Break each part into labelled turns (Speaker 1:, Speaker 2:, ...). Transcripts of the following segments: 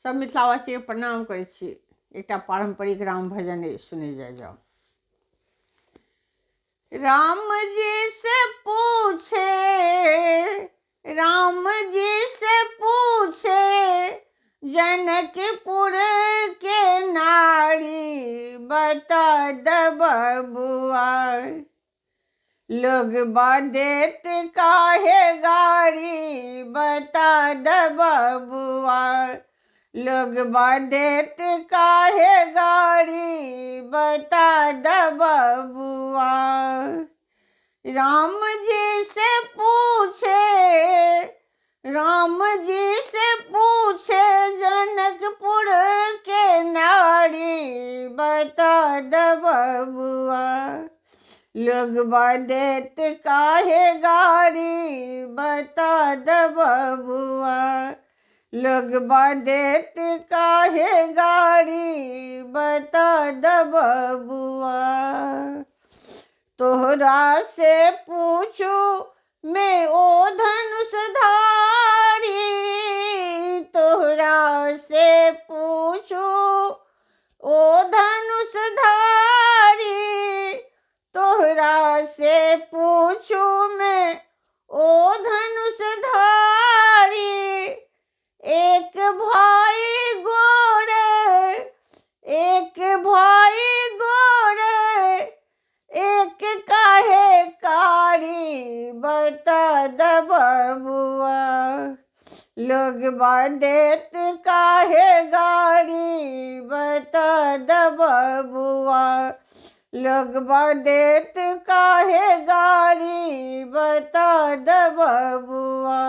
Speaker 1: सब मिथिलावासी के प्रणाम करै छी। एकटा पारंपरिक राम भजन सुने जाओ। राम जी से पूछे, राम जी से पूछे, जनकपुर के नारी बता द बबुआ। लोग देत काहे गारी बता द बबुआ। लोग देत काहे गारी बता द बबुआ। राम जी से पूछे, राम जी से पूछे, जनकपुर के नारी बता द बबुआ। लोग देत काहे गारी बता द बबुआ। लोग देत काहे गारी बता द बबुआ। तोहरा से पूछू मैं ओ धनुषधारी, तोहरा से पूछू ओ धनुषधारी। तोहरा से पूछू मैं ओ धनुषधारी। एक भाई गोरे, एक भाई गोरे, एक काहे कारी बता द बबुआ। लोग देत काहे गारी बता द बबुआ। लोग देत काहे गारी बता द बबुआ।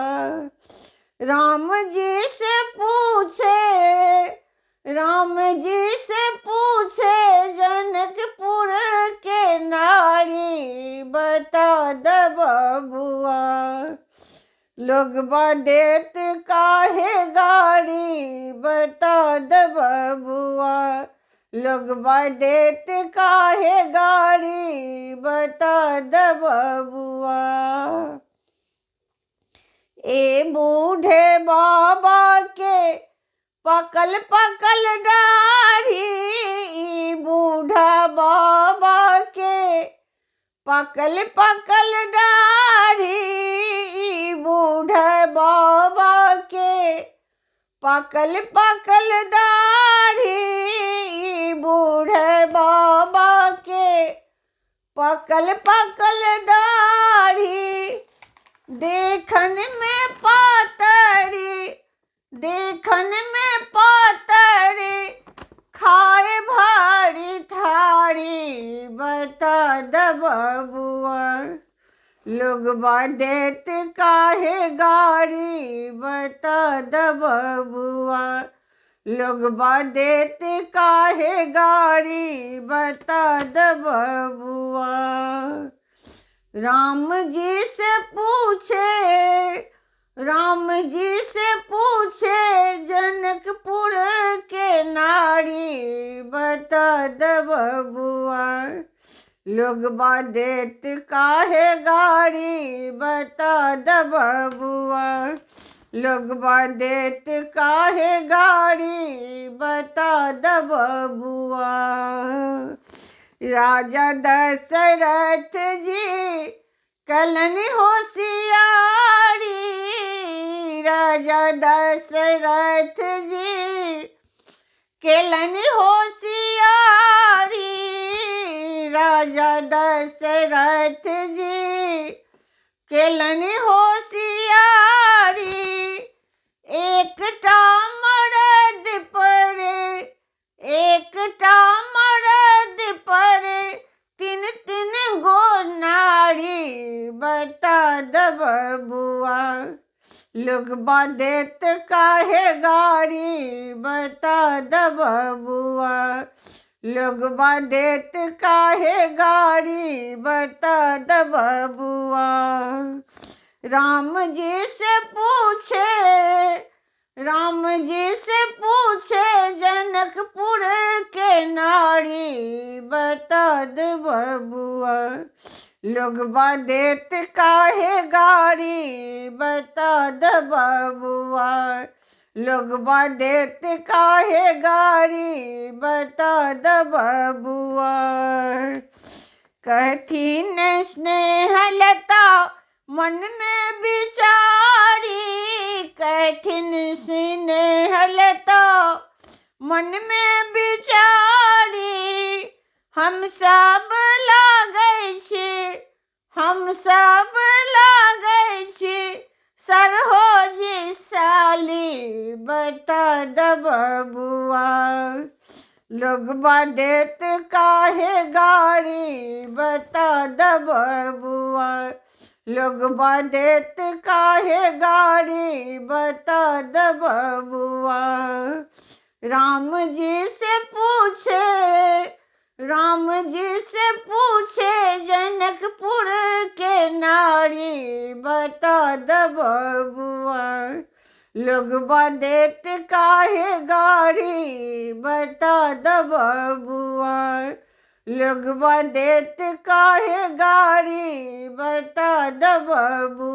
Speaker 1: राम जी से पूछे, राम जी से पूछे, जनकपुर के नारी बता द बबुआ। लोग देत काहे गारी बता द बबुआ। लोग देत काहे गारी बता द बबुआ। ए बूढ़े बाबा के पकल पकल दाढ़ी, बूढ़ा बाबा के पकल पकल दाढ़ी। बूढ़ा बाबा के पकल पकल दाढ़ी। बूढ़े बाबा के पकल पकल दाढ़ी। देखन में पातरी, देखन में पातरी, खाए भारी थारी बता द बबुआ। लोग देत काहे गारी बता द बबुआ। लोग देत काहे गारी बता द बबुआ। राम जी से पूछे, राम जी से पूछे, जनकपुर के नारी बता द बबुआ। लोग देत काहे गारी बता द बबुआ। लोग देत काहे गारी बता द बबुआ। राजा दशरथ जी कलन होशियारी, राजा दशरथ जी कलन होशियारी। राजा दशरथ जी कलन होशियारी। एकटा मरद पर, एकटा मरद पर, तीन तीन गो नारी बता द बबुआ। लोग देत काहे गारी बता द बबुआ। लोग देत काहे गारी बता द बबुआ। राम जी से पूछे, राम जी से पूछे, जनकपुर के नारी बता द बबुआ। लोग देत काहे गारी बता द बबुआ। लोगबा देत काहे गारी बता द बबुआ। कहथिन स्नेहलता मन में बिचारी, कहथिन स्नेहलता मन में बिचारी। हम सब लागै छी, हम सब लागै छी सरहोजी साली बता द बबुआ। लोगबा देत काहे गारी बता द बबुआ। लोगबा देत काहे गारी बता द बबुआ। राम जी से पूछे, राम जी से पूछे जनकपुर के नारी बता द बबुआ। लोगबा देत काहे गारी बता द बबुआ। लोगबा देत काहे गारी बता द बबुआ।